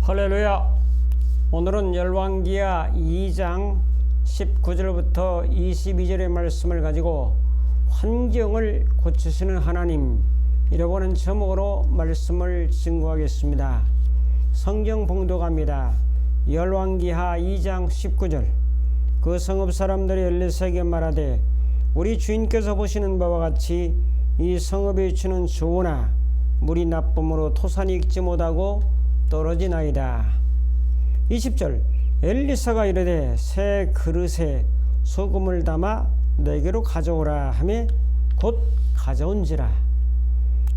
할렐루야. 오늘은 열왕기하 2장 19절부터 22절의 말씀을 가지고 환경을 고치시는 하나님, 이라고는 제목으로 말씀을 증거하겠습니다. 성경 봉독합니다. 열왕기하 2장 19절. 그 성읍 사람들이 엘리사에게 말하되, 우리 주인께서 보시는 바와 같이 이 성읍의 위치는 좋으나 물이 나쁨으로 토산이 익지 못하고 떨어지나이다. 20절. 엘리사가 이르되, 새 그릇에 소금을 담아 내게로 가져오라 하며 곧 가져온지라.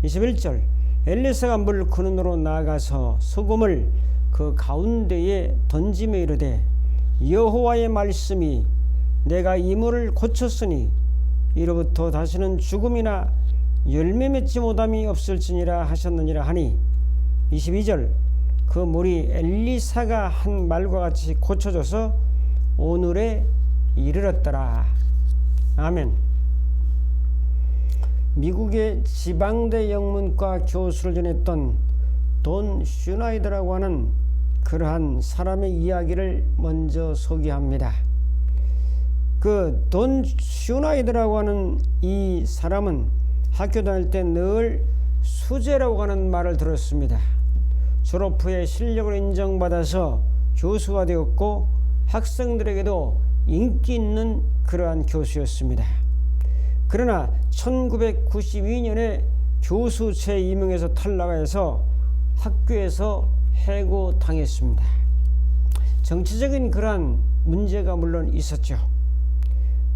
21절. 엘리사가 물 근원으로 나아가서 소금을 그 가운데에 던지며 이르되, 여호와의 말씀이 내가 이 물을 고쳤으니 이로부터 다시는 죽음이나 열매 맺지 못함이 없을지니라 하셨느니라 하니, 22절. 그 물이 엘리사가 한 말과 같이 고쳐져서 오늘에 이르렀더라. 아멘. 미국의 지방대 영문과 교수를 지냈던 돈 슈나이더라고 하는 그러한 사람의 이야기를 먼저 소개합니다. 그 돈 슈나이더라고 하는 이 사람은 학교 다닐 때 늘 수재라고 하는 말을 들었습니다. 졸업 후에 실력을 인정받아서 교수가 되었고 학생들에게도 인기 있는 그러한 교수였습니다. 그러나 1992년에 교수 제2명에서 탈락해서 학교에서 해고당했습니다. 정치적인 그러한 문제가 물론 있었죠.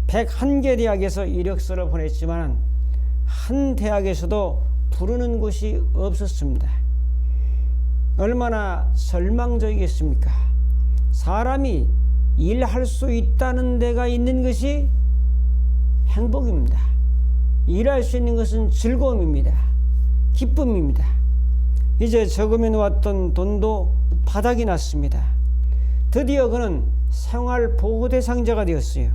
101개 대학에서 이력서를 보냈지만 한 대학에서도 부르는 곳이 없었습니다. 얼마나 절망적이겠습니까? 사람이 일할 수 있다는 데가 있는 것이 행복입니다. 일할 수 있는 것은 즐거움입니다. 기쁨입니다. 이제 저금해 놓았던 돈도 바닥이 났습니다. 드디어 그는 생활보호 대상자가 되었어요.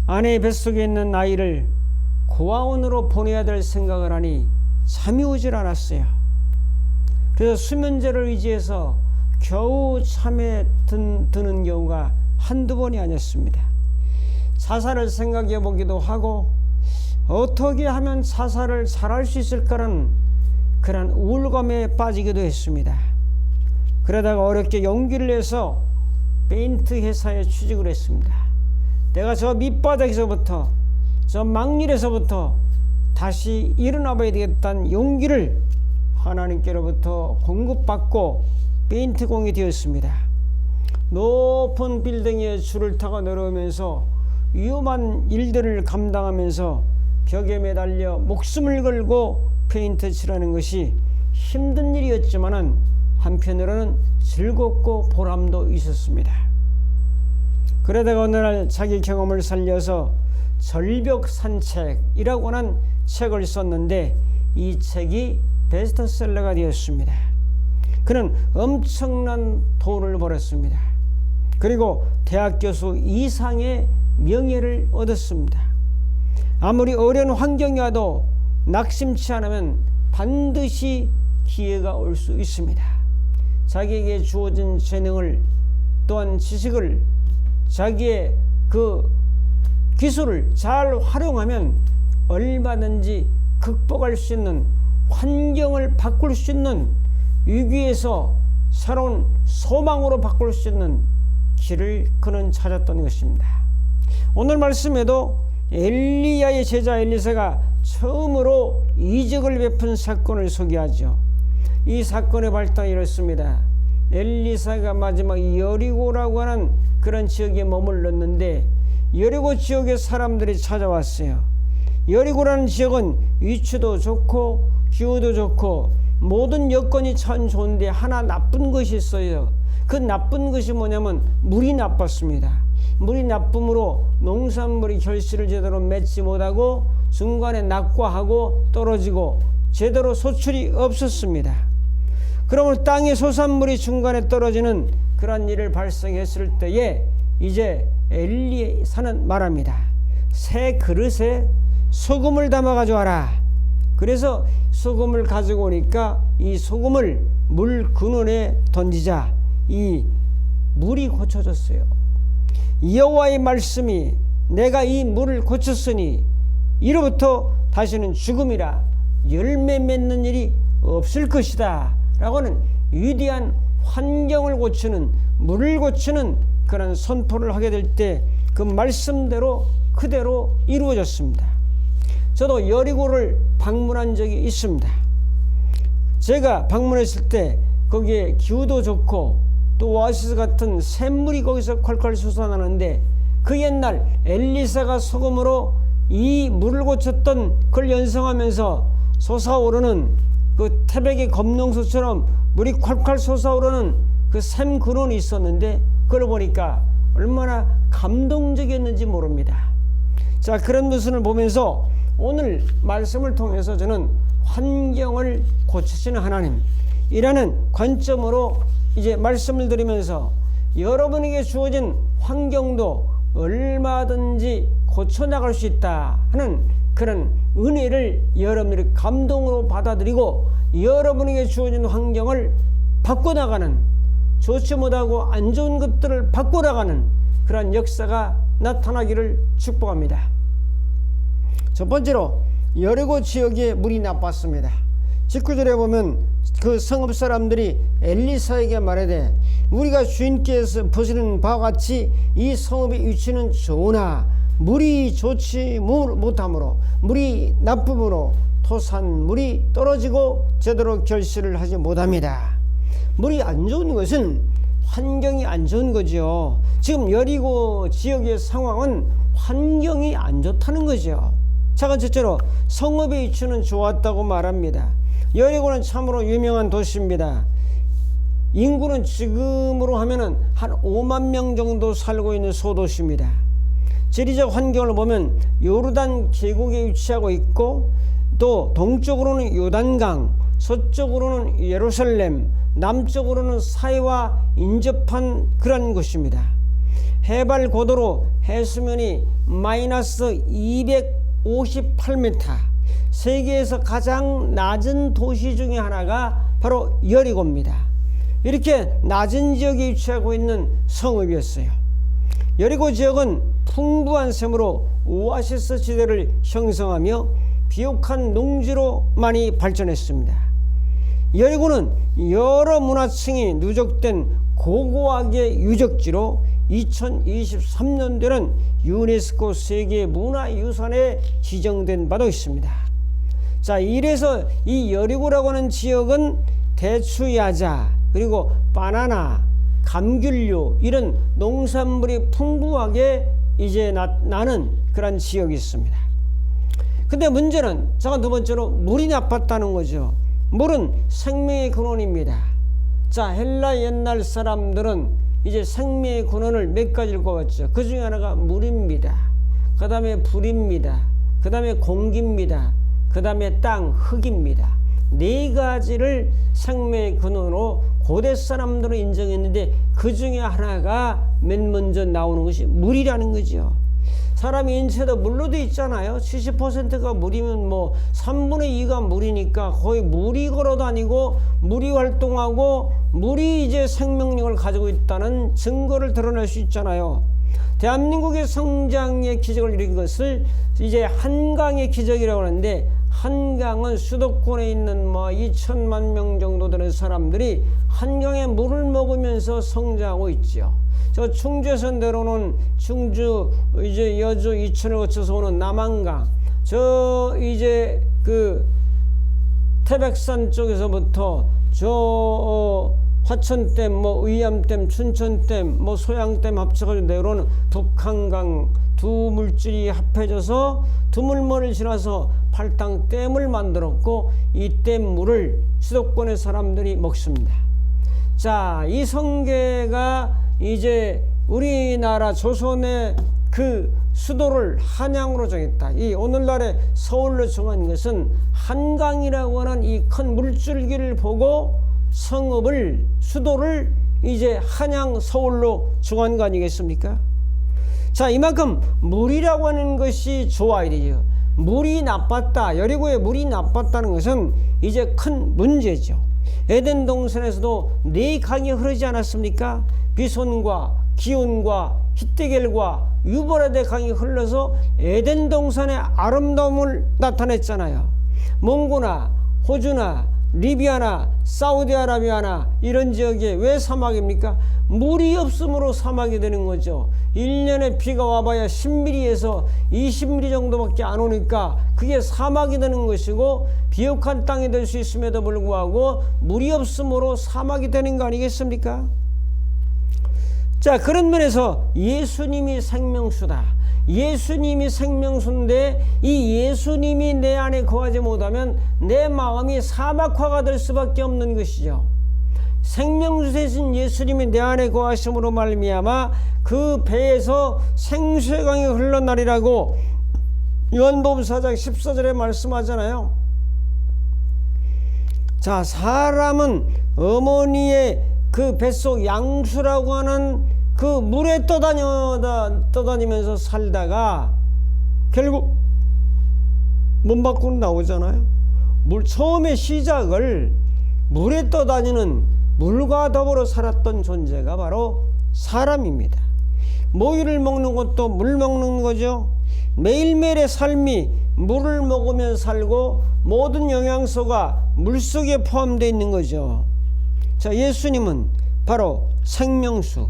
아내의 뱃속에 있는 아이를 고아원으로 보내야 될 생각을 하니 잠이 오질 않았어요. 그래서 수면제를 의지해서 겨우 잠에 드는 경우가 한두 번이 아니었습니다. 자살을 생각해 보기도 하고, 어떻게 하면 자살을 잘할 수 있을까라는 그런 우울감에 빠지기도 했습니다. 그러다가 어렵게 용기를 내서 페인트 회사에 취직을 했습니다. 내가 저 밑바닥에서부터, 저 망률에서부터 다시 일어나 봐야 되겠다는 용기를 하나님께로부터 공급받고 페인트공이 되었습니다. 높은 빌딩에 줄을 타고 내려오면서 위험한 일들을 감당하면서 벽에 매달려 목숨을 걸고 페인트 칠하는 것이 힘든 일이었지만 한편으로는 즐겁고 보람도 있었습니다. 그러다가 어느 날 자기 경험을 살려서 절벽 산책이라고 하는 책을 썼는데 이 책이 베스트셀러가 되었습니다. 그는 엄청난 돈을 벌었습니다. 그리고 대학 교수 이상의 명예를 얻었습니다. 아무리 어려운 환경이 와도 낙심치 않으면 반드시 기회가 올 수 있습니다. 자기에게 주어진 재능을, 또한 지식을, 자기의 그 기술을 잘 활용하면 얼마든지 극복할 수 있는, 환경을 바꿀 수 있는, 위기에서 새로운 소망으로 바꿀 수 있는 길을 그는 찾았던 것입니다. 오늘 말씀에도 엘리야의 제자 엘리사가 처음으로 이적을 베푼 사건을 소개하죠. 이 사건의 발단이 이렇습니다. 엘리사가 마지막 여리고라고 하는 그런 지역에 머물렀는데 여리고 지역의 사람들이 찾아왔어요. 여리고라는 지역은 위치도 좋고 기후도 좋고 모든 여건이 참 좋은데 하나 나쁜 것이 있어요. 그 나쁜 것이 뭐냐면 물이 나빴습니다. 물이 나쁨으로 농산물이 결실을 제대로 맺지 못하고 중간에 낙과하고 떨어지고 제대로 소출이 없었습니다. 그러면 땅의 소산물이 중간에 떨어지는 그런 일을 발생했을 때에 이제 엘리사는 말합니다. 새 그릇에 소금을 담아 가져와라. 그래서 소금을 가지고 오니까 이 소금을 물 근원에 던지자 이 물이 고쳐졌어요. 여호와의 말씀이 내가 이 물을 고쳤으니 이로부터 다시는 죽음이라 열매 맺는 일이 없을 것이다 라고는 위대한 환경을 고치는, 물을 고치는 그런 선포를 하게 될 때 그 말씀대로 그대로 이루어졌습니다. 저도 여리고를 방문한 적이 있습니다. 제가 방문했을 때 거기에 기후도 좋고 또 오아시스 같은 샘물이 거기서 콸콸 솟아나는데 그 옛날 엘리사가 소금으로 이 물을 고쳤던 그걸 연상하면서 솟아오르는 그 태백의 검농소처럼 물이 콸콸 솟아오르는 그 샘 근원이 있었는데 그걸 보니까 얼마나 감동적이었는지 모릅니다. 자, 그런 모습을 보면서 오늘 말씀을 통해서 저는 환경을 고치시는 하나님이라는 관점으로 이제 말씀을 드리면서 여러분에게 주어진 환경도 얼마든지 고쳐나갈 수 있다 하는 그런 은혜를 여러분들이 감동으로 받아들이고 여러분에게 주어진 환경을 바꿔나가는, 좋지 못하고 안 좋은 것들을 바꿔나가는 그런 역사가 나타나기를 축복합니다. 첫 번째로 여리고 지역에 물이 나빴습니다. 19절에 보면 그 성읍 사람들이 엘리사에게 말하되 우리가 주인께서 보시는 바와 같이 이 성읍의 위치는 좋으나 물이 좋지 못하므로, 물이 나쁨으로 토산물이 떨어지고 제대로 결실을 하지 못합니다. 물이 안 좋은 것은 환경이 안 좋은 거죠. 지금 여리고 지역의 상황은 환경이 안 좋다는 거죠. 자, 첫째로 성읍의 위치는 좋았다고 말합니다. 여리고는 참으로 유명한 도시입니다. 인구는 지금으로 하면은 한 5만 명 정도 살고 있는 소도시입니다. 지리적 환경을 보면 요르단 계곡에 위치하고 있고 또 동쪽으로는 요단강, 서쪽으로는 예루살렘, 남쪽으로는 사해와 인접한 그런 곳입니다. 해발 고도로 해수면이 마이너스 258m, 세계에서 가장 낮은 도시 중에 하나가 바로 여리고입니다. 이렇게 낮은 지역에 위치하고 있는 성읍이었어요. 여리고 지역은 풍부한 샘으로 오아시스 지대를 형성하며 비옥한 농지로 많이 발전했습니다. 여리고는 여러 문화층이 누적된 고고학의 유적지로 2023년도에는 유네스코 세계문화유산에 지정된 바도 있습니다. 자, 이래서 이 여리고라고 하는 지역은 대추야자 그리고 바나나, 감귤류 이런 농산물이 풍부하게 이제 나는 그런 지역이 있습니다. 근데 문제는 자, 두 번째로 물이 나빴다는 거죠. 물은 생명의 근원입니다. 자, 헬라 옛날 사람들은 이제 생명의 근원을 몇 가지를 꼽았죠. 그 중에 하나가 물입니다. 그 다음에 불입니다. 그 다음에 공기입니다. 그 다음에 땅, 흙입니다. 네 가지를 생명의 근원으로 고대 사람들은 인정했는데 그 중에 하나가 맨 먼저 나오는 것이 물이라는 거죠. 사람 인체도 물로 돼 있잖아요. 70%가 물이면 뭐 3분의 2가 물이니까 거의 물이 걸어다니고 물이 활동하고 물이 이제 생명력을 가지고 있다는 증거를 드러낼 수 있잖아요. 대한민국의 성장의 기적을 일으킨 것을 이제 한강의 기적이라고 하는데, 한강은 수도권에 있는 뭐 2천만 명 정도 되는 사람들이 한강의 물을 먹으면서 성장하고 있죠. 저 충주에서 내려오는 충주, 이제 여주, 이천을 거쳐서 오는 남한강, 저 이제 그 태백산 쪽에서부터 저 화천댐, 뭐 의암댐, 춘천댐, 뭐 소양댐 합쳐가지고 내려오는 북한강 두 물질이 합해져서 드물머리를 지나서 팔당댐을 만들었고 이 댐물을 수도권의 사람들이 먹습니다. 자, 이 성계가 이제 우리나라 조선의 그 수도를 한양으로 정했다. 이 오늘날의 서울로 정한 것은 한강이라고 하는 이 큰 물줄기를 보고 성읍을, 수도를 이제 한양, 서울로 정한 거 아니겠습니까? 자, 이만큼 물이라고 하는 것이 좋아야 되죠. 물이 나빴다. 여리고의 물이 나빴다는 것은 이제 큰 문제죠. 에덴 동산에서도 네 강이 흐르지 않았습니까? 비손과 기온과 히데겔과 유브라데 강이 흘러서 에덴 동산의 아름다움을 나타냈잖아요. 몽고나 호주나 리비아나 사우디아라비아나 이런 지역에 왜 사막입니까? 물이 없으므로 사막이 되는 거죠. 1년에 비가 와봐야 10mm에서 20mm 정도밖에 안 오니까 그게 사막이 되는 것이고, 비옥한 땅이 될 수 있음에도 불구하고 물이 없으므로 사막이 되는 거 아니겠습니까? 자, 그런 면에서 예수님이 생명수다. 예수님이 생명수인데 이 예수님이 내 안에 거하지 못하면 내 마음이 사막화가 될 수밖에 없는 것이죠. 생명수 되신 예수님이 내 안에 거하심으로 말미암아 그 배에서 생수의 강이 흘러나리라고 요한복음 4장 14절에 말씀하잖아요. 자, 사람은 어머니의 그 뱃속 양수라고 하는 그 물에 떠다니면서 살다가 결국 몸 밖으로 나오잖아요. 처음에 시작을 물에 떠다니는, 물과 더불어 살았던 존재가 바로 사람입니다. 모유를 먹는 것도 물 먹는 거죠. 매일매일의 삶이 물을 먹으면 살고 모든 영양소가 물속에 포함되어 있는 거죠. 자, 예수님은 바로 생명수,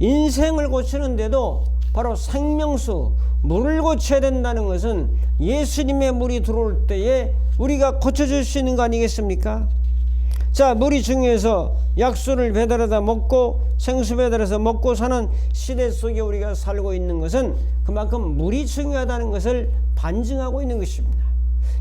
인생을 고치는데도 바로 생명수, 물을 고쳐야 된다는 것은 예수님의 물이 들어올 때에 우리가 고쳐줄 수 있는 거 아니겠습니까? 자, 물이 중요해서 약수를 배달하다 먹고 생수 배달해서 먹고 사는 시대 속에 우리가 살고 있는 것은 그만큼 물이 중요하다는 것을 반증하고 있는 것입니다.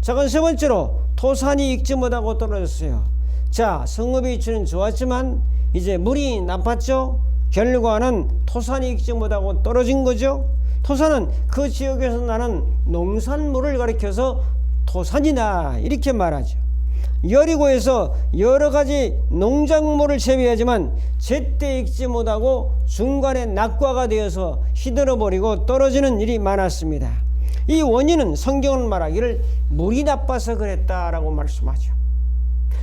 자, 그럼 세 번째로 토산이 익지 못하고 떨어졌어요. 자, 성읍의 위치는 좋았지만 이제 물이 나빴죠. 결과는 토산이 익지 못하고 떨어진 거죠. 토산은 그 지역에서 나는 농산물을 가리켜서 토산이다 이렇게 말하죠. 여리고에서 여러 가지 농작물을 재배하지만 제때 익지 못하고 중간에 낙과가 되어서 시들어버리고 떨어지는 일이 많았습니다. 이 원인은 성경은 말하기를 물이 나빠서 그랬다라고 말씀하죠.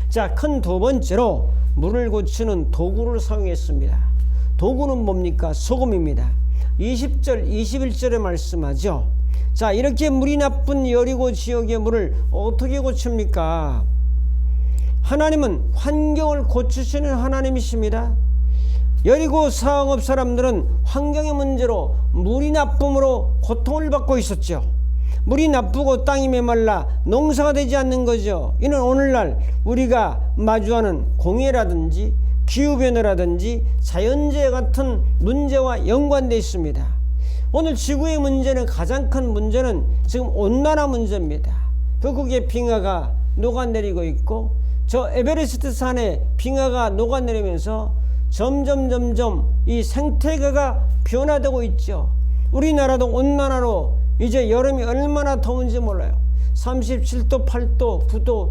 자, 큰 두 번째로 물을 고치는 도구를 사용했습니다. 도구는 뭡니까? 소금입니다. 20절 21절에 말씀하죠. 자, 이렇게 물이 나쁜 여리고 지역의 물을 어떻게 고칩니까? 하나님은 환경을 고치시는 하나님이십니다. 여리고 상업 사람들은 환경의 문제로 물이 나쁨으로 고통을 받고 있었죠. 물이 나쁘고 땅이 메말라 농사가 되지 않는 거죠. 이는 오늘날 우리가 마주하는 공해라든지 기후변화라든지 자연재해 같은 문제와 연관되어 있습니다. 오늘 지구의 문제는, 가장 큰 문제는 지금 온난화 문제입니다. 북극의 빙하가 녹아내리고 있고 저 에베레스트 산에 빙하가 녹아내리면서 점점 이 생태계가 변화되고 있죠. 우리나라도 온난화로 이제 여름이 얼마나 더운지 몰라요. 37도, 8도, 9도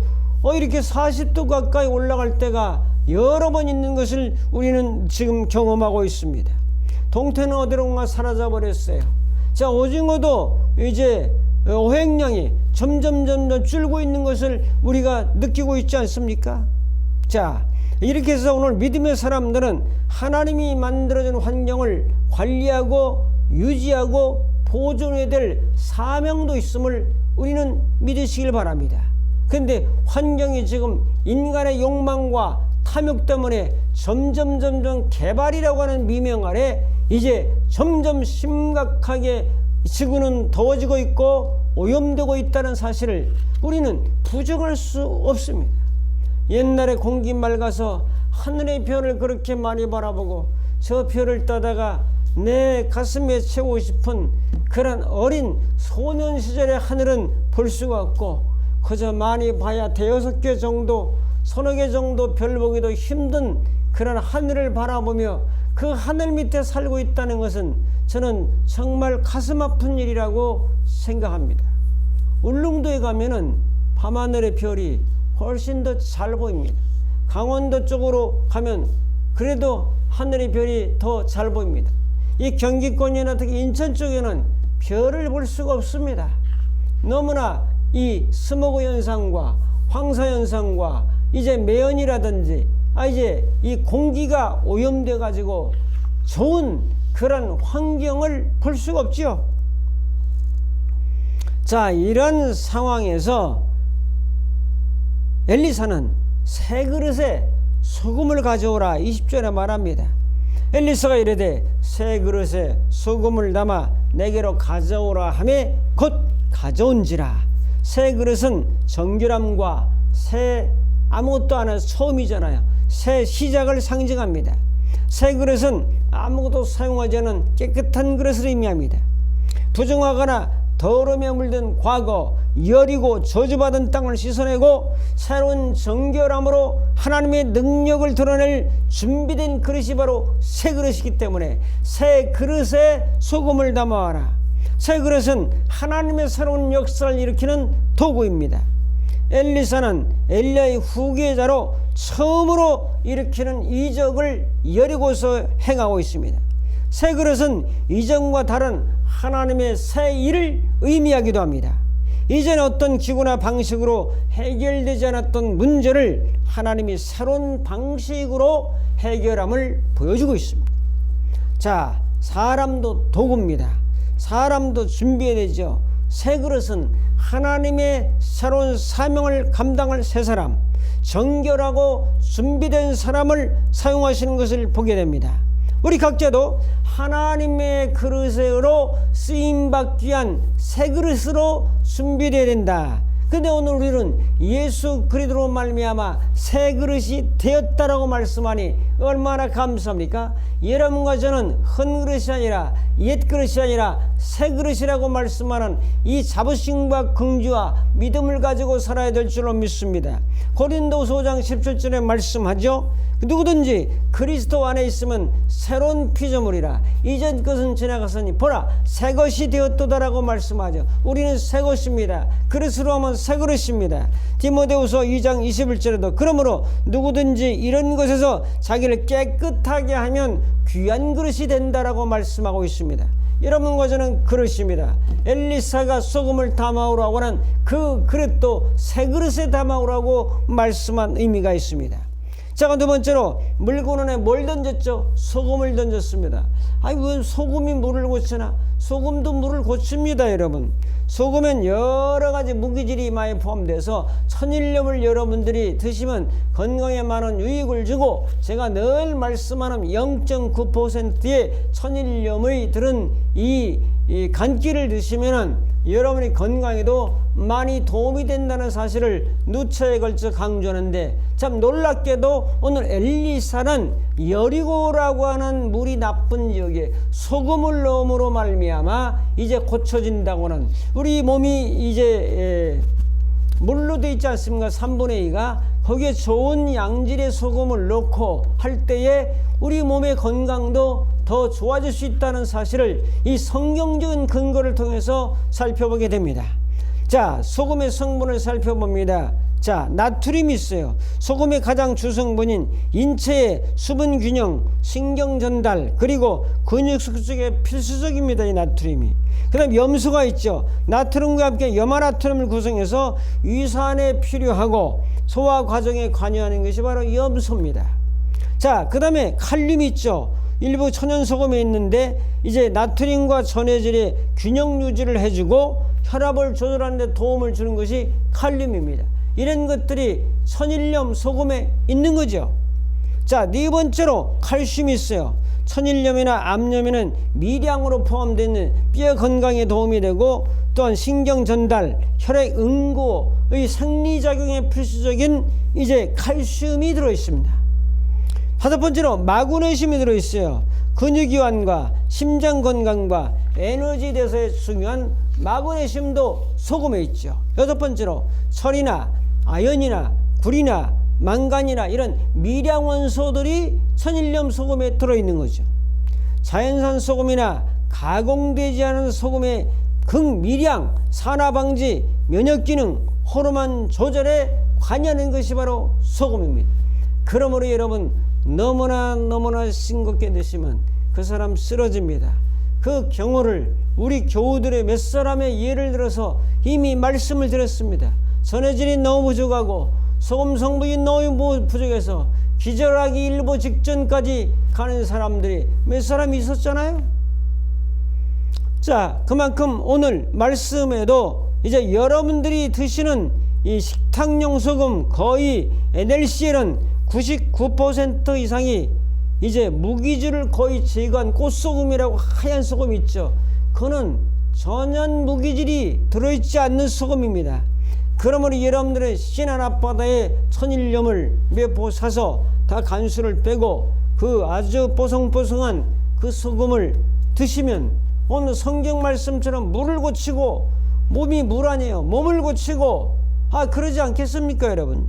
이렇게 40도 가까이 올라갈 때가 여러 번 있는 것을 우리는 지금 경험하고 있습니다. 동태는 어디론가 사라져 버렸어요. 자, 오징어도 이제 어획량이 점점 줄고 있는 것을 우리가 느끼고 있지 않습니까? 자, 이렇게 해서 오늘 믿음의 사람들은 하나님이 만들어준 환경을 관리하고 유지하고 보존해야 될 사명도 있음을 우리는 믿으시길 바랍니다. 그런데 환경이 지금 인간의 욕망과 탐욕 때문에 점점 개발이라고 하는 미명 아래 이제 점점 심각하게 지구는 더워지고 있고 오염되고 있다는 사실을 우리는 부정할 수 없습니다. 옛날에 공기 맑아서 하늘의 별을 그렇게 많이 바라보고 저 별을 따다가 내 가슴에 채우고 싶은 그런 어린 소년 시절의 하늘은 볼 수가 없고 그저 많이 봐야 대여섯 개 정도, 서너 개 정도 별 보기도 힘든 그런 하늘을 바라보며 그 하늘 밑에 살고 있다는 것은 저는 정말 가슴 아픈 일이라고 생각합니다. 울릉도에 가면은 밤하늘의 별이 훨씬 더 잘 보입니다. 강원도 쪽으로 가면 그래도 하늘의 별이 더 잘 보입니다. 이 경기권이나 특히 인천 쪽에는 별을 볼 수가 없습니다. 너무나 이 스모그 현상과 황사 현상과 이제 매연이라든지 이제 이 공기가 오염돼 가지고 좋은 그런 환경을 볼 수가 없지요. 자, 이런 상황에서 엘리사는 새 그릇에 소금을 가져오라 20절에 말합니다. 엘리사가 이르되 새 그릇에 소금을 담아 내게로 가져오라 하매 곧 가져온지라. 새 그릇은 정결함과 새 아무것도 안 해서 처음이잖아요. 새 시작을 상징합니다. 새 그릇은 아무것도 사용하지 않은 깨끗한 그릇을 의미합니다. 부정하거나 더러움에 물든 과거, 여리고 저주받은 땅을 씻어내고 새로운 정결함으로 하나님의 능력을 드러낼 준비된 그릇이 바로 새 그릇이기 때문에 새 그릇에 소금을 담아와라. 새 그릇은 하나님의 새로운 역사를 일으키는 도구입니다. 엘리사는 엘리야의 후계자로 처음으로 일으키는 이적을 여리고서 행하고 있습니다. 새 그릇은 이전과 다른 하나님의 새 일을 의미하기도 합니다. 이전 어떤 기구나 방식으로 해결되지 않았던 문제를 하나님이 새로운 방식으로 해결함을 보여주고 있습니다. 자, 사람도 도구입니다. 사람도 준비해야 되죠. 새 그릇은 하나님의 새로운 사명을 감당할 새 사람, 정결하고 준비된 사람을 사용하시는 것을 보게 됩니다. 우리 각자도 하나님의 그릇으로 쓰임받기 위한 새 그릇으로 준비되어야 된다. 근데 오늘 우리는 예수 그리스도로 말미암아 새 그릇이 되었다라고 말씀하니 얼마나 감사합니까? 여러분과 저는 헌 그릇이 아니라 옛 그릇이 아니라 새 그릇이라고 말씀하는 이 자부심과 긍지와 믿음을 가지고 살아야 될 줄로 믿습니다. 고린도서 5장 17절에 말씀하죠. 누구든지 그리스도 안에 있으면 새로운 피조물이라 이전 것은 지나갔으니 보라 새 것이 되었도다라고 말씀하죠. 우리는 새 것입니다. 그릇으로 하면 새 그릇입니다. 디모데후서 2장 21절에도 그러므로 누구든지 이런 것에서 자기를 깨끗하게 하면 귀한 그릇이 된다라고 말씀하고 있습니다. 여러분과 저는 그릇입니다. 엘리사가 소금을 담아오라고 하는 그 그릇도 새 그릇에 담아오라고 말씀한 의미가 있습니다. 자, 두 번째로 물고는에 뭘 던졌죠? 소금을 던졌습니다. 왜 소금이 물을 고치나? 소금도 물을 고칩니다, 여러분. 소금엔 여러 가지 무기질이 많이 포함돼서 천일염을 여러분들이 드시면 건강에 많은 유익을 주고 제가 늘 말씀하는 0.9%의 천일염의 들은 이 간기를 드시면은 여러분이 건강에도 많이 도움이 된다는 사실을 누차에 걸쳐 강조하는데 참 놀랍게도 오늘 엘리사는 여리고라고 하는 물이 나쁜 지역에 소금을 넣음으로 말미암아 이제 고쳐진다고는 우리 몸이 이제 물로 되어 있지 않습니까? 3분의 2가 거기에 좋은 양질의 소금을 넣고 할 때에 우리 몸의 건강도 더 좋아질 수 있다는 사실을 이 성경적인 근거를 통해서 살펴보게 됩니다. 자, 소금의 성분을 살펴봅니다. 자, 나트륨이 있어요. 소금의 가장 주성분인 인체의 수분 균형, 신경 전달, 그리고 근육 숙성에 필수적입니다. 이 나트륨이. 그 다음 염소가 있죠. 나트륨과 함께 염화나트륨을 구성해서 위산에 필요하고 소화 과정에 관여하는 것이 바로 염소입니다. 자, 그 다음에 칼륨이 있죠. 일부 천연소금에 있는데 이제 나트륨과 전해질의 균형 유지를 해주고 혈압을 조절하는 데 도움을 주는 것이 칼륨입니다. 이런 것들이 천일염 소금에 있는 거죠. 자, 네 번째로 칼슘이 있어요. 천일염이나 암염에는 미량으로 포함되는 뼈 건강에 도움이 되고 또한 신경 전달, 혈액 응고의 생리작용에 필수적인 이제 칼슘이 들어 있습니다. 다섯 번째로 마그네슘이 들어 있어요. 근육이완과 심장 건강과 에너지 대사에 중요한 마그네슘도 소금에 있죠. 여섯 번째로 철이나 아연이나 구리나 망간이나 이런 미량 원소들이 천일염 소금에 들어있는 거죠. 자연산 소금이나 가공되지 않은 소금의 극미량, 산화방지, 면역기능, 호르몬 조절에 관여하는 것이 바로 소금입니다. 그러므로 여러분 너무나 싱겁게 드시면 그 사람 쓰러집니다. 그 경우를 우리 교우들의 몇 사람의 예를 들어서 이미 말씀을 드렸습니다. 전해질이 너무 부족하고 소금 성분이 너무 부족해서 기절하기 일보 직전까지 가는 사람들이 몇 사람이 있었잖아요. 자, 그만큼 오늘 말씀에도 이제 여러분들이 드시는 이 식탁용 소금 거의 NLCL은 99% 이상이 이제 무기질을 거의 제거한 꽃소금이라고 하얀 소금 있죠. 그거는 전혀 무기질이 들어있지 않는 소금입니다. 그러므로 여러분들의 신안 앞바다에 천일염을 몇 포 사서 다 간수를 빼고 그 아주 뽀송뽀송한 그 소금을 드시면 오늘 성경 말씀처럼 물을 고치고 몸이 물 아니에요. 몸을 고치고 그러지 않겠습니까 여러분?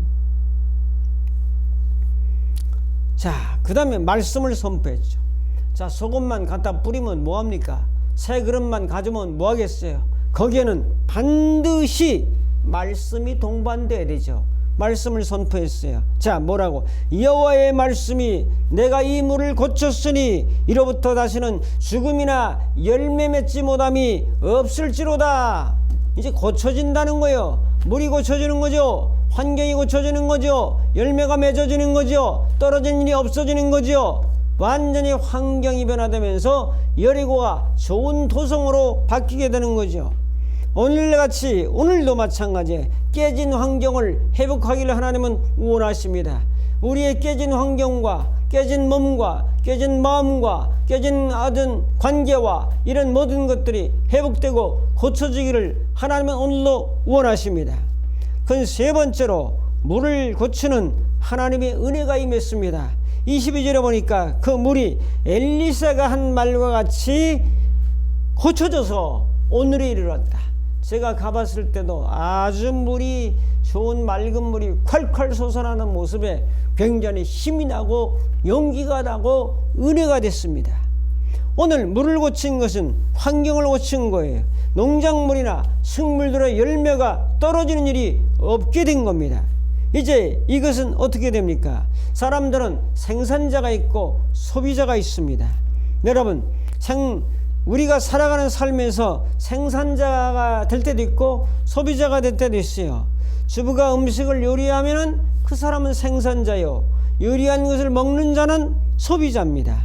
자, 그 다음에 말씀을 선포했죠. 자, 소금만 갖다 뿌리면 뭐합니까? 새 그릇만 가져오면 뭐하겠어요? 거기에는 반드시 말씀이 동반돼야 되죠. 말씀을 선포했어요. 자, 뭐라고? 여호와의 말씀이 내가 이 물을 고쳤으니 이로부터 다시는 죽음이나 열매 맺지 못함이 없을지로다. 이제 고쳐진다는 거예요. 물이 고쳐지는 거죠. 환경이 고쳐지는 거죠. 열매가 맺어지는 거죠. 떨어진 일이 없어지는 거죠. 완전히 환경이 변화되면서 여리고가 좋은 토성으로 바뀌게 되는 거죠. 오늘같이 오늘도 마찬가지에 깨진 환경을 회복하기를 하나님은 원하십니다. 우리의 깨진 환경과 깨진 몸과 깨진 마음과 깨진 아든 관계와 이런 모든 것들이 회복되고 고쳐지기를 하나님은 오늘도 원하십니다. 그 세 번째로 물을 고치는 하나님의 은혜가 임했습니다. 22절에 보니까 그 물이 엘리사가 한 말과 같이 고쳐져서 오늘에 이르렀다. 제가 가봤을 때도 아주 물이 좋은 맑은 물이 콸콸 솟아나는 모습에 굉장히 힘이 나고 용기가 나고 은혜가 됐습니다. 오늘 물을 고친 것은 환경을 고친 거예요. 농작물이나 식물들의 열매가 떨어지는 일이 없게 된 겁니다. 이제 이것은 어떻게 됩니까? 사람들은 생산자가 있고 소비자가 있습니다. 여러분, 우리가 살아가는 삶에서 생산자가 될 때도 있고 소비자가 될 때도 있어요. 주부가 음식을 요리하면 그 사람은 생산자요, 요리한 것을 먹는 자는 소비자입니다.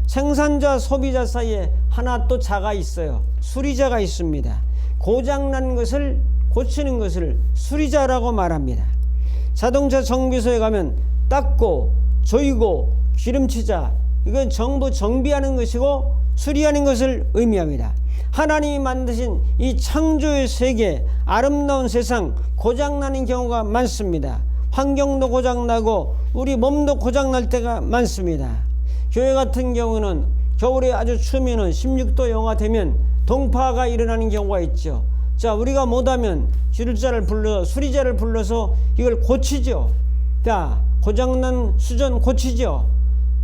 생산자 소비자 사이에 하나 또 자가 있어요. 수리자가 있습니다. 고장난 것을 고치는 것을 수리자라고 말합니다. 자동차 정비소에 가면 닦고 조이고 기름치자, 이건 전부 정비하는 것이고 수리하는 것을 의미합니다. 하나님이 만드신 이 창조의 세계, 아름다운 세상 고장나는 경우가 많습니다. 환경도 고장나고 우리 몸도 고장날 때가 많습니다. 교회 같은 경우는 겨울에 아주 추우면 16도 영하 되면 동파가 일어나는 경우가 있죠. 자, 우리가 못하면 수리자를 불러서 이걸 고치죠. 자, 고장난 수전 고치죠.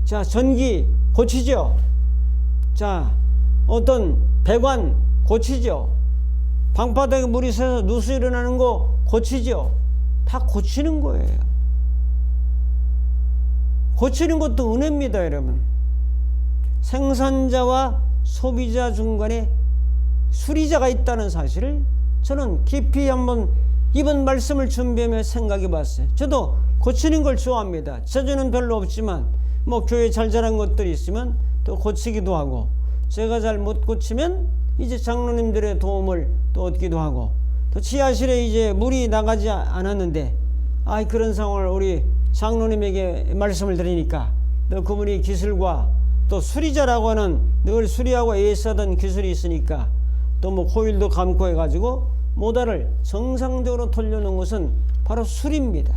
자, 전기 고치죠. 자, 어떤 배관 고치죠. 방바닥에 물이 새서 누수 일어나는 거 고치죠. 다 고치는 거예요. 고치는 것도 은혜입니다, 여러분. 생산자와 소비자 중간에 수리자가 있다는 사실을 저는 깊이 한번 이번 말씀을 준비하며 생각해 봤어요. 저도 고치는 걸 좋아합니다. 재주는 별로 없지만 뭐 교회 잘 자란 것들이 있으면 또 고치기도 하고, 제가 잘 못 고치면 이제 장로님들의 도움을 또 얻기도 하고, 또 지하실에 이제 물이 나가지 않았는데 그런 상황을 우리 장로님에게 말씀을 드리니까 또 그분이 기술과 또 수리자라고 하는 늘 수리하고 AS하던 기술이 있으니까 또 뭐 코일도 감고 해가지고 모달을 정상적으로 돌려놓은 것은 바로 수리입니다.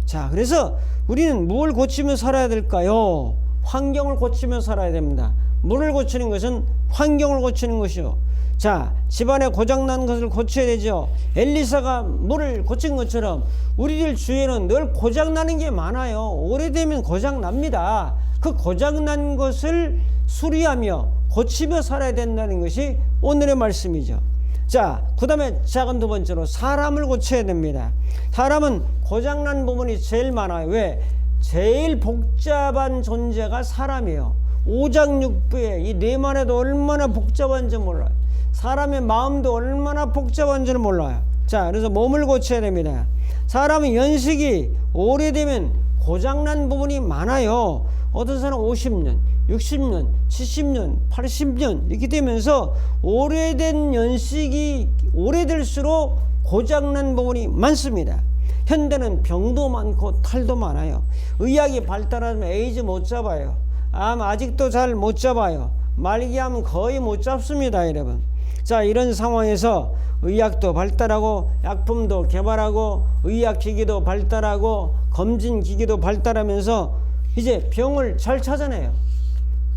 자, 그래서 우리는 뭘 고치며 살아야 될까요? 환경을 고치며 살아야 됩니다. 물을 고치는 것은 환경을 고치는 것이요. 자, 집안에 고장난 것을 고쳐야 되죠. 엘리사가 물을 고친 것처럼 우리들 주위에는 늘 고장나는 게 많아요. 오래되면 고장납니다. 그 고장난 것을 수리하며 고치며 살아야 된다는 것이 오늘의 말씀이죠. 자, 그 다음에 작은 두 번째로 사람을 고쳐야 됩니다. 사람은 고장난 부분이 제일 많아요. 왜? 제일 복잡한 존재가 사람이에요. 오장육부에 이 뇌만 해도 얼마나 복잡한지 몰라요. 사람의 마음도 얼마나 복잡한지를 몰라요. 자, 그래서 몸을 고쳐야 됩니다. 사람은 연식이 오래되면 고장난 부분이 많아요. 어떤 사람은 50년, 60년, 70년, 80년 이렇게 되면서 오래된 연식이 오래될수록 고장난 부분이 많습니다. 현대는 병도 많고 탈도 많아요. 의학이 발달하면 에이즈 못 잡아요. 암 아직도 잘 못 잡아요. 말기암 거의 못 잡습니다, 여러분. 자, 이런 상황에서 의학도 발달하고 약품도 개발하고 의학기기도 발달하고 검진기기도 발달하면서 이제 병을 잘 찾아내요.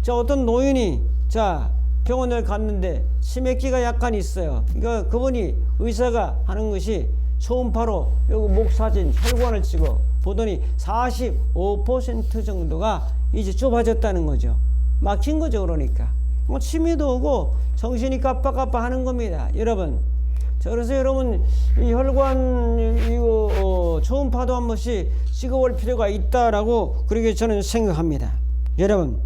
자, 어떤 노인이 병원을 갔는데 치매기가 약간 있어요. 그러니까 그분이 의사가 하는 것이 초음파로 여기 목 사진 혈관을 찍어 보더니 45% 정도가 이제 좁아졌다는 거죠. 막힌 거죠. 그러니까 치매도 오고 정신이 깜빡깜빡 하는 겁니다, 여러분. 자, 그래서 여러분 이 혈관 이거 초음파도 한 번씩 찍어볼 필요가 있다라고 그렇게 저는 생각합니다, 여러분.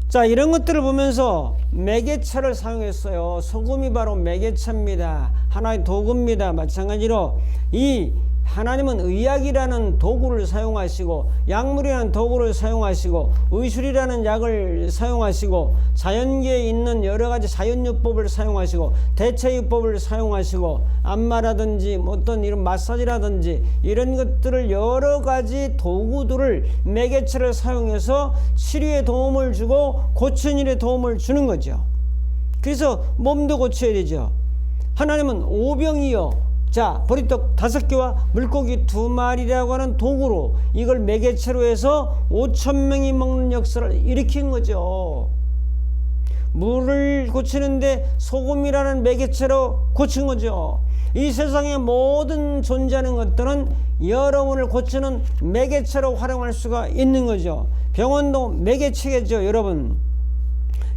자, 이런 것들을 보면서 매개차를 사용했어요. 소금이 바로 매개차입니다. 하나의 도구입니다. 마찬가지로 이 하나님은 의학이라는 도구를 사용하시고 약물이라는 도구를 사용하시고 의술이라는 약을 사용하시고 자연계에 있는 여러가지 자연요법을 사용하시고 대체요법을 사용하시고 안마라든지 어떤 이런 마사지라든지 이런 것들을 여러가지 도구들을 매개체를 사용해서 치료에 도움을 주고 고치는 일에 도움을 주는 거죠. 그래서 몸도 고쳐야 되죠. 하나님은 오병이어 보리떡 5개와 물고기 2마리라고 하는 도구로 이걸 매개체로 해서 5,000명이 먹는 역사를 일으킨 거죠. 물을 고치는데 소금이라는 매개체로 고친 거죠. 이 세상의 모든 존재하는 것들은 여러분을 고치는 매개체로 활용할 수가 있는 거죠. 병원도 매개체겠죠, 여러분.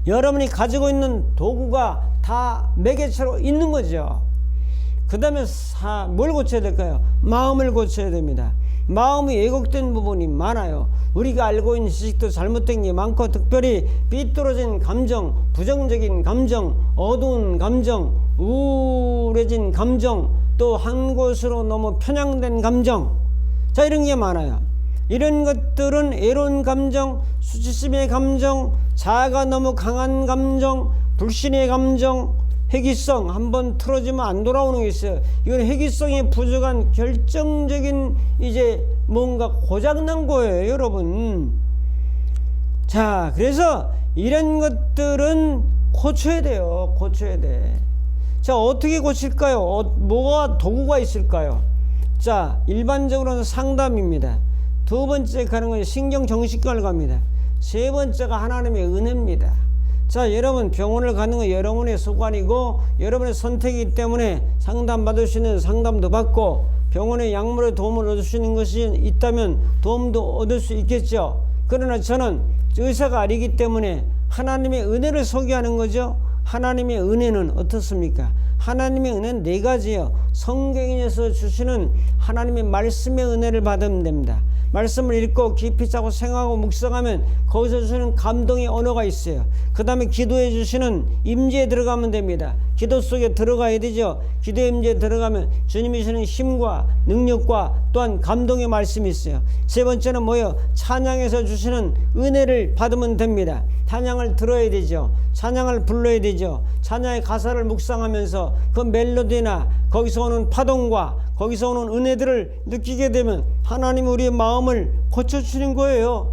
여러분이 가지고 있는 도구가 다 매개체로 있는 거죠. 그 다음에 뭘 고쳐야 될까요? 마음을 고쳐야 됩니다. 마음이 왜곡된 부분이 많아요. 우리가 알고 있는 지식도 잘못된 게 많고, 특별히 삐뚤어진 감정, 부정적인 감정, 어두운 감정, 우울해진 감정, 또 한 곳으로 너무 편향된 감정, 자, 이런 게 많아요. 이런 것들은 애로운 감정, 수치심의 감정, 자아가 너무 강한 감정, 불신의 감정, 회귀성 한번 틀어지면 안 돌아오는 게 있어요. 이건 회귀성이 부족한 결정적인 이제 뭔가 고장난 거예요, 여러분. 자, 그래서 이런 것들은 고쳐야 돼요. 고쳐야 돼. 자, 어떻게 고칠까요? 뭐가 도구가 있을까요? 자, 일반적으로는 상담입니다. 두 번째 가는 건 신경정신과를 갑니다. 세 번째가 하나님의 은혜입니다. 자, 여러분 병원을 가는 건 여러분의 소관이고 여러분의 선택이기 때문에 상담 받을 수 있는 상담도 받고 병원의 약물의 도움을 얻을 수 있는 것이 있다면 도움도 얻을 수 있겠죠. 그러나 저는 의사가 아니기 때문에 하나님의 은혜를 소개하는 거죠. 하나님의 은혜는 어떻습니까? 하나님의 은혜는 4가지요. 성경에서 주시는 하나님의 말씀의 은혜를 받으면 됩니다. 말씀을 읽고 깊이 짜고 생각하고 묵상하면 거기서 주시는 감동의 언어가 있어요. 그 다음에 기도해 주시는 임재에 들어가면 됩니다. 기도 속에 들어가야 되죠. 기도 임재에 들어가면 주님이 주시는 힘과 능력과 또한 감동의 말씀이 있어요. 세 번째는 뭐예요? 찬양에서 주시는 은혜를 받으면 됩니다. 찬양을 들어야 되죠. 찬양을 불러야 되죠. 찬양의 가사를 묵상하면서 그 멜로디나 거기서 오는 파동과 거기서 오는 은혜들을 느끼게 되면 하나님이 우리의 마음을 고쳐주시는 거예요.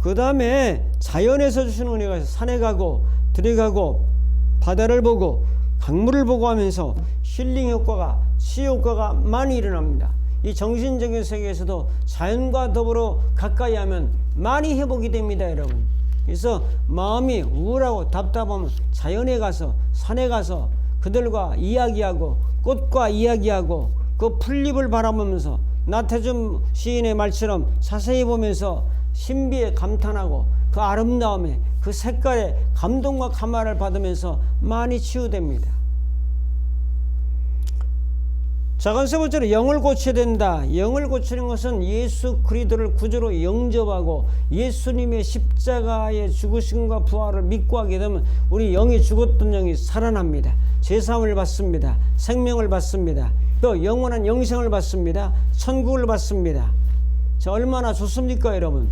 그 다음에 자연에서 주시는 은혜가 있어요. 산에 가고 들에 가고 바다를 보고 강물을 보고 하면서 힐링 효과가, 치유 효과가 많이 일어납니다. 이 정신적인 세계에서도 자연과 더불어 가까이 하면 많이 회복이 됩니다, 여러분. 그래서 마음이 우울하고 답답하면 자연에 가서 산에 가서 그들과 이야기하고 꽃과 이야기하고 그 풀잎을 바라보면서 나태준 시인의 말처럼 자세히 보면서 신비에 감탄하고 그 아름다움에 그 색깔에 감동과 감화를 받으면서 많이 치유됩니다. 자, 세 번째로 영을 고쳐야 된다. 영을 고치는 것은 예수 그리스도를 구주로 영접하고 예수님의 십자가의 죽으심과 부활을 믿고 하게 되면 우리 영이 죽었던 영이 살아납니다. 제사함을 받습니다. 생명을 받습니다. 또 영원한 영생을 받습니다. 천국을 받습니다. 자, 얼마나 좋습니까, 여러분?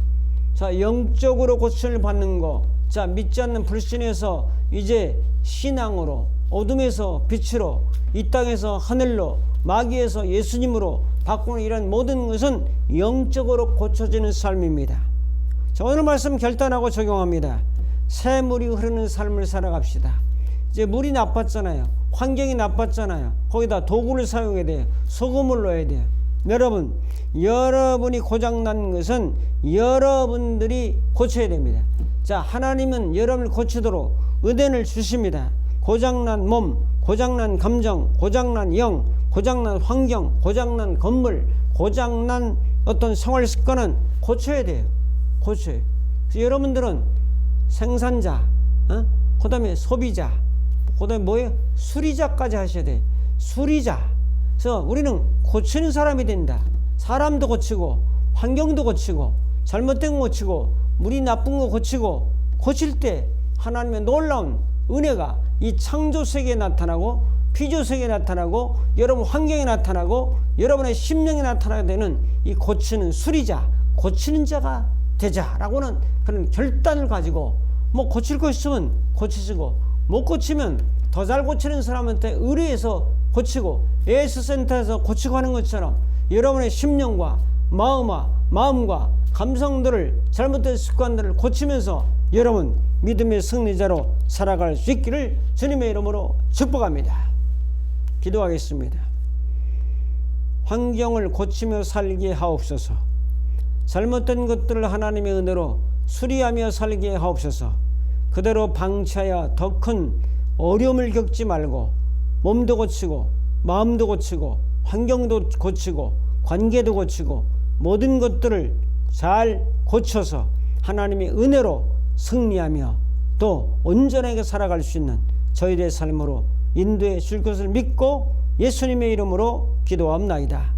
자, 영적으로 고침을 받는 거. 자, 믿지 않는 불신에서 이제 신앙으로, 어둠에서 빛으로, 이 땅에서 하늘로, 마귀에서 예수님으로 바꾸는 이런 모든 것은 영적으로 고쳐지는 삶입니다. 자, 오늘 말씀 결단하고 적용합니다. 새 물이 흐르는 삶을 살아갑시다. 이제 물이 나빴잖아요. 환경이 나빴잖아요. 거기다 도구를 사용해야 돼요. 소금을 넣어야 돼요. 여러분, 여러분이 고장난 것은 여러분들이 고쳐야 됩니다. 자, 하나님은 여러분을 고치도록 은혜를 주십니다. 고장난 몸, 고장난 감정, 고장난 영, 고장난 환경, 고장난 건물, 고장난 어떤 생활 습관은 고쳐야 돼요. 고쳐요. 그래서 여러분들은 생산자, 그 다음에 소비자, 그 다음에 뭐예요? 수리자까지 하셔야 돼요. 수리자. 그래서 우리는 고치는 사람이 된다. 사람도 고치고, 환경도 고치고, 잘못된 거 고치고, 물이 나쁜 거 고치고, 고칠 때 하나님의 놀라운 은혜가 이 창조 세계에 나타나고, 피조 세계에 나타나고, 여러분 환경에 나타나고, 여러분의 심령에 나타나게 되는 이 고치는 수리자, 고치는 자가 되자라고는 그런 결단을 가지고, 뭐 고칠 거 있으면 고치시고, 못 고치면 더 잘 고치는 사람한테 의뢰해서 고치고, AS센터에서 고치고 하는 것처럼 여러분의 심령과 마음과 감성들을, 잘못된 습관들을 고치면서 여러분 믿음의 승리자로 살아갈 수 있기를 주님의 이름으로 축복합니다. 기도하겠습니다. 환경을 고치며 살게 하옵소서. 잘못된 것들을 하나님의 은혜로 수리하며 살게 하옵소서. 그대로 방치하여 더 큰 어려움을 겪지 말고 몸도 고치고 마음도 고치고 환경도 고치고 관계도 고치고 모든 것들을 잘 고쳐서 하나님의 은혜로 승리하며 또 온전하게 살아갈 수 있는 저희들의 삶으로 인도해 줄 것을 믿고 예수님의 이름으로 기도합나이다.